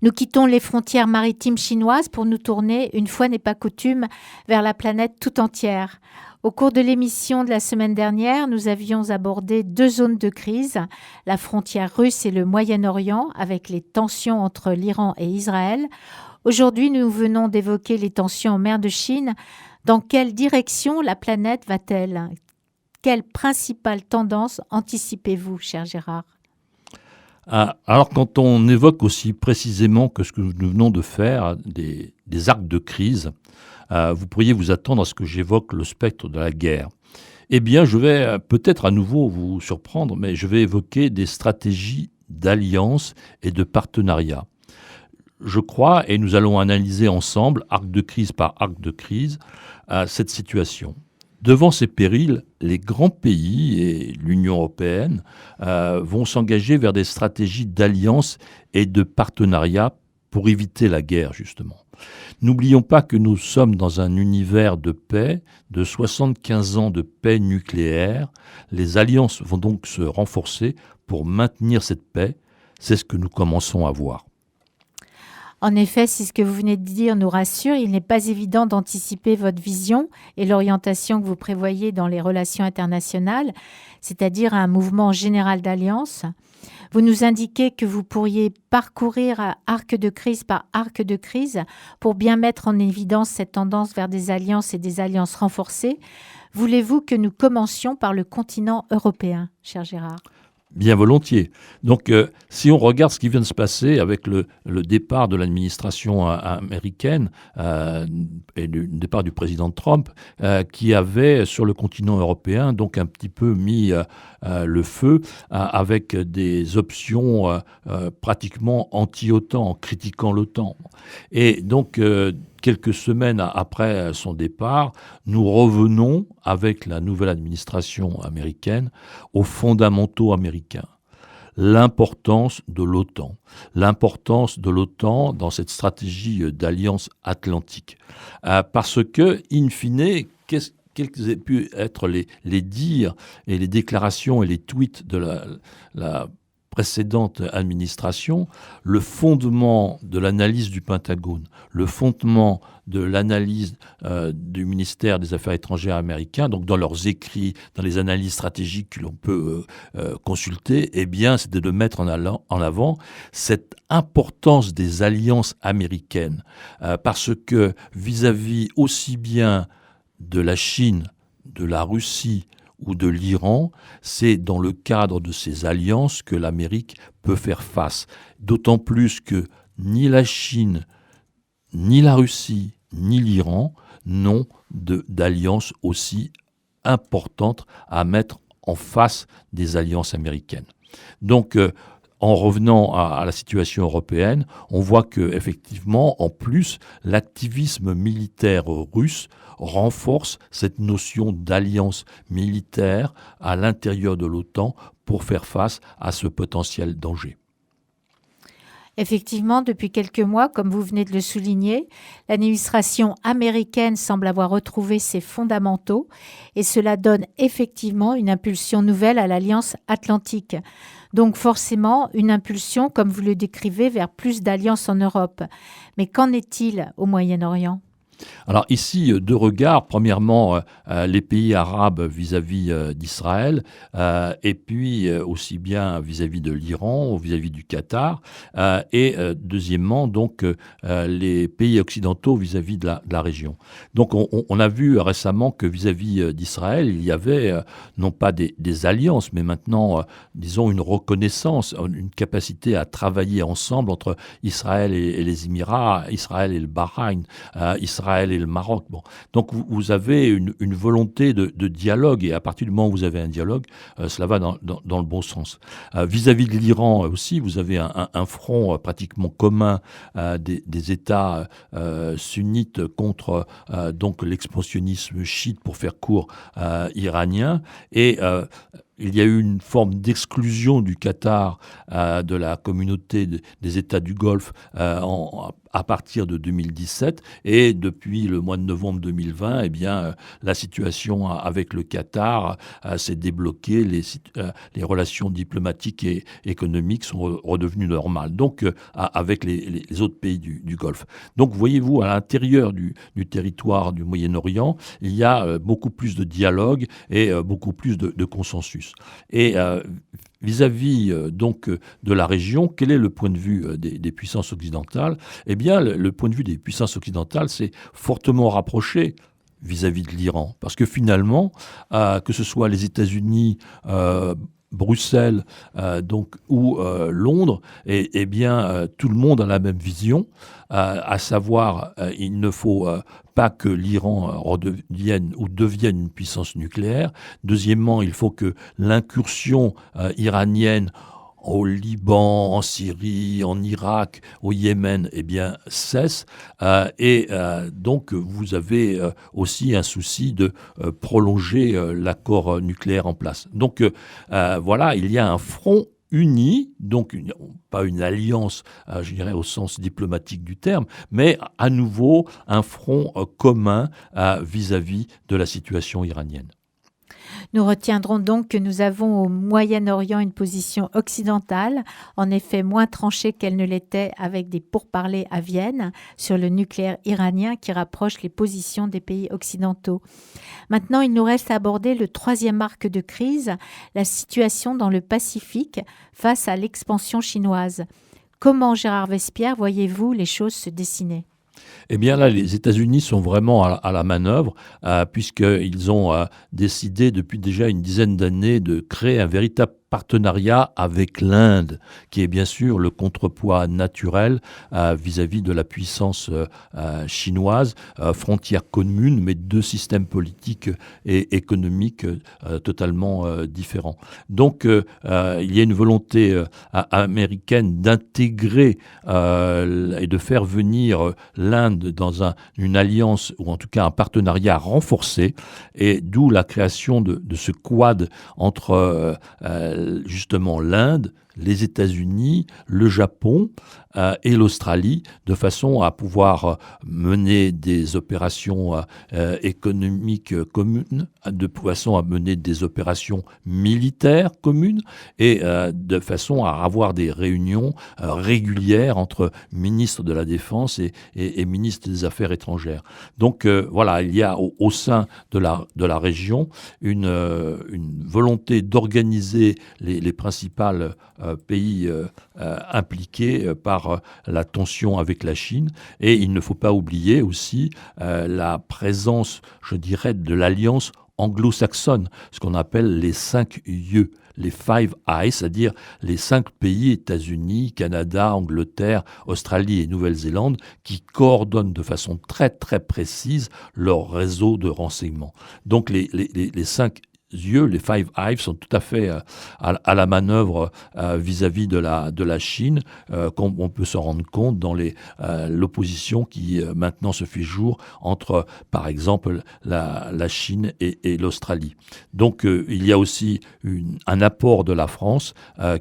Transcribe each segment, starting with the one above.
Nous quittons les frontières maritimes chinoises pour nous tourner, une fois n'est pas coutume, vers la planète tout entière. Au cours de l'émission de la semaine dernière, nous avions abordé deux zones de crise, la frontière russe et le Moyen-Orient, avec les tensions entre l'Iran et Israël. Aujourd'hui, nous venons d'évoquer les tensions en mer de Chine. Dans quelle direction la planète va-t-elle? Quelle principale tendance anticipez-vous, cher Gérard? Alors, quand on évoque aussi précisément que ce que nous venons de faire, des arcs de crise, vous pourriez vous attendre à ce que j'évoque le spectre de la guerre. Eh bien, je vais peut-être à nouveau vous surprendre, mais je vais évoquer des stratégies d'alliance et de partenariat. Je crois, et nous allons analyser ensemble, arc de crise par arc de crise, cette situation. Devant ces périls, les grands pays et l'Union européenne vont s'engager vers des stratégies d'alliance et de partenariat pour éviter la guerre, justement. N'oublions pas que nous sommes dans un univers de paix, de 75 ans de paix nucléaire. Les alliances vont donc se renforcer pour maintenir cette paix. C'est ce que nous commençons à voir. En effet, si ce que vous venez de dire nous rassure, il n'est pas évident d'anticiper votre vision et l'orientation que vous prévoyez dans les relations internationales, c'est-à-dire un mouvement général d'alliance. Vous nous indiquez que vous pourriez parcourir arc de crise par arc de crise pour bien mettre en évidence cette tendance vers des alliances et des alliances renforcées. Voulez-vous que nous commencions par le continent européen, cher Gérard ? Bien volontiers. Donc, si on regarde ce qui vient de se passer avec le départ de l'administration américaine et le départ du président Trump, qui avait sur le continent européen donc un petit peu mis le feu avec des options pratiquement anti-OTAN, en critiquant l'OTAN. Et donc, quelques semaines après son départ, nous revenons avec la nouvelle administration américaine aux fondamentaux américains. L'importance de l'OTAN. L'importance de l'OTAN dans cette stratégie d'alliance atlantique. Parce que, in fine, quels aient pu être les dires et les déclarations et les tweets de la précédente administration, le fondement de l'analyse du Pentagone, le fondement de l'analyse du ministère des Affaires étrangères américain, donc dans leurs écrits, dans les analyses stratégiques que l'on peut consulter, eh bien, c'était de mettre en avant cette importance des alliances américaines, parce que vis-à-vis aussi bien de la Chine, de la Russie, ou de l'Iran, c'est dans le cadre de ces alliances que l'Amérique peut faire face. D'autant plus que ni la Chine, ni la Russie, ni l'Iran n'ont d'alliances aussi importantes à mettre en face des alliances américaines. Donc, en revenant à la situation européenne, on voit que effectivement, en plus, l'activisme militaire russe renforce cette notion d'alliance militaire à l'intérieur de l'OTAN pour faire face à ce potentiel danger. Effectivement, depuis quelques mois, comme vous venez de le souligner, l'administration américaine semble avoir retrouvé ses fondamentaux et cela donne effectivement une impulsion nouvelle à l'Alliance atlantique. Donc forcément, une impulsion, comme vous le décrivez, vers plus d'alliances en Europe. Mais qu'en est-il au Moyen-Orient ? Alors ici, deux regards. Premièrement, les pays arabes vis-à-vis d'Israël, et puis aussi bien vis-à-vis de l'Iran ou vis-à-vis du Qatar, et deuxièmement, donc, les pays occidentaux vis-à-vis de la région. Donc on a vu récemment que vis-à-vis d'Israël, il y avait non pas des alliances, mais maintenant, disons, une reconnaissance, une capacité à travailler ensemble entre Israël et les Émirats, Israël et le Bahreïn, Israël et le Maroc. Bon. Donc vous avez une volonté de dialogue, et à partir du moment où vous avez un dialogue, cela va dans le bon sens. Vis-à-vis de l'Iran aussi, vous avez un front pratiquement commun des États sunnites contre donc l'expansionnisme chiite, pour faire court, iranien, et il y a eu une forme d'exclusion du Qatar de la communauté des États du Golfe à partir de 2017, et depuis le mois de novembre 2020, la situation avec le Qatar s'est débloquée, les relations diplomatiques et économiques sont redevenues normales, donc avec les autres pays du Golfe. Donc voyez-vous, à l'intérieur du territoire du Moyen-Orient, il y a beaucoup plus de dialogue et beaucoup plus de consensus. Et vis-à-vis de la région, quel est le point de vue des puissances occidentales ? Eh bien, le point de vue des puissances occidentales s'est fortement rapproché vis-à-vis de l'Iran. Parce que finalement, que ce soit les États-Unis, Bruxelles ou Londres, tout le monde a la même vision, à savoir il ne faut pas que l'Iran devienne une puissance nucléaire. Deuxièmement, il faut que l'incursion iranienne au Liban, en Syrie, en Irak, au Yémen, cesse. Donc, vous avez aussi un souci de prolonger l'accord nucléaire en place. Donc, voilà, il y a un front uni, donc pas une alliance, je dirais au sens diplomatique du terme, mais à nouveau un front commun vis-à-vis de la situation iranienne. Nous retiendrons donc que nous avons au Moyen-Orient une position occidentale, en effet moins tranchée qu'elle ne l'était avec des pourparlers à Vienne sur le nucléaire iranien qui rapproche les positions des pays occidentaux. Maintenant, il nous reste à aborder le troisième arc de crise, la situation dans le Pacifique face à l'expansion chinoise. Comment, Gérard Vespierre, voyez-vous les choses se dessiner ? Eh bien là, les États-Unis sont vraiment à la manœuvre, puisqu'ils ont décidé depuis déjà une dizaine d'années de créer un véritable partenariat avec l'Inde, qui est bien sûr le contrepoids naturel vis-à-vis de la puissance chinoise, frontières communes, mais deux systèmes politiques et économiques totalement différents. Donc il y a une volonté américaine d'intégrer et de faire venir l'Inde dans une alliance, ou en tout cas un partenariat renforcé, et d'où la création de ce quad entre justement l'Inde, les États-Unis, le Japon et l'Australie, de façon à pouvoir mener des opérations économiques communes, de façon à mener des opérations militaires communes, et de façon à avoir des réunions régulières entre ministres de la Défense et ministres des Affaires étrangères. Donc voilà, il y a au sein de la région une volonté d'organiser les principales pays impliqués par la tension avec la Chine. Et il ne faut pas oublier aussi la présence, je dirais, de l'alliance anglo-saxonne, ce qu'on appelle les 5 yeux, les Five Eyes, c'est-à-dire les 5 pays, États-Unis, Canada, Angleterre, Australie et Nouvelle-Zélande, qui coordonnent de façon très très précise leur réseau de renseignement. Donc les 5 yeux, les Five Eyes, sont tout à fait à la manœuvre vis-à-vis de la Chine, comme on peut s'en rendre compte dans l'opposition qui maintenant se fait jour entre, par exemple, la Chine et l'Australie. Donc il y a aussi un apport de la France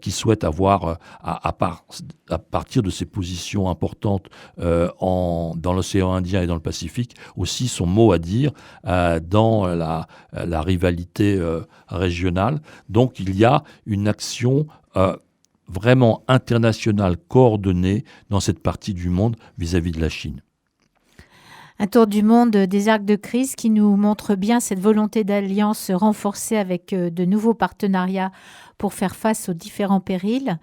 qui souhaite avoir, à partir de ses positions importantes dans l'océan Indien et dans le Pacifique, aussi son mot à dire dans la rivalité régionale. Donc il y a une action vraiment internationale coordonnée dans cette partie du monde vis-à-vis de la Chine. Un tour du monde des arcs de crise qui nous montre bien cette volonté d'alliance renforcée avec de nouveaux partenariats pour faire face aux différents périls.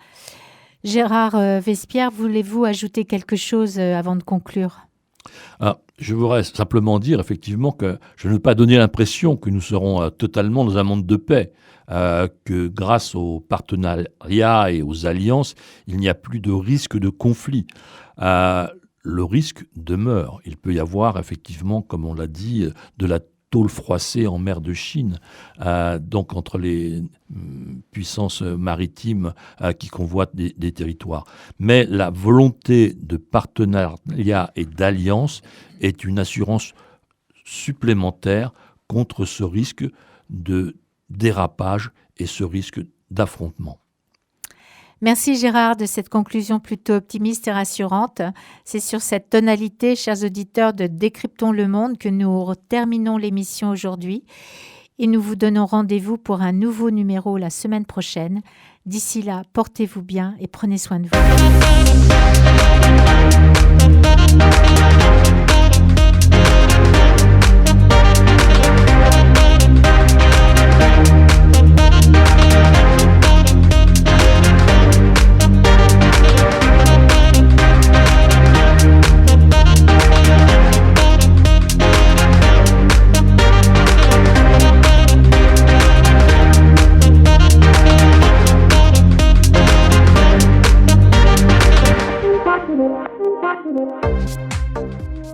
Gérard Vespierre, voulez-vous ajouter quelque chose avant de conclure ? Je voudrais simplement dire effectivement que je ne veux pas donner l'impression que nous serons totalement dans un monde de paix, que grâce aux partenariats et aux alliances, il n'y a plus de risque de conflit. Le risque demeure. Il peut y avoir effectivement, comme on l'a dit, de la tôle froissée en mer de Chine, donc entre les puissances maritimes qui convoitent des territoires. Mais la volonté de partenariat et d'alliance est une assurance supplémentaire contre ce risque de dérapage et ce risque d'affrontement. Merci Gérard de cette conclusion plutôt optimiste et rassurante. C'est sur cette tonalité, chers auditeurs, de Décryptons le monde que nous terminons l'émission aujourd'hui. Et nous vous donnons rendez-vous pour un nouveau numéro la semaine prochaine. D'ici là, portez-vous bien et prenez soin de vous.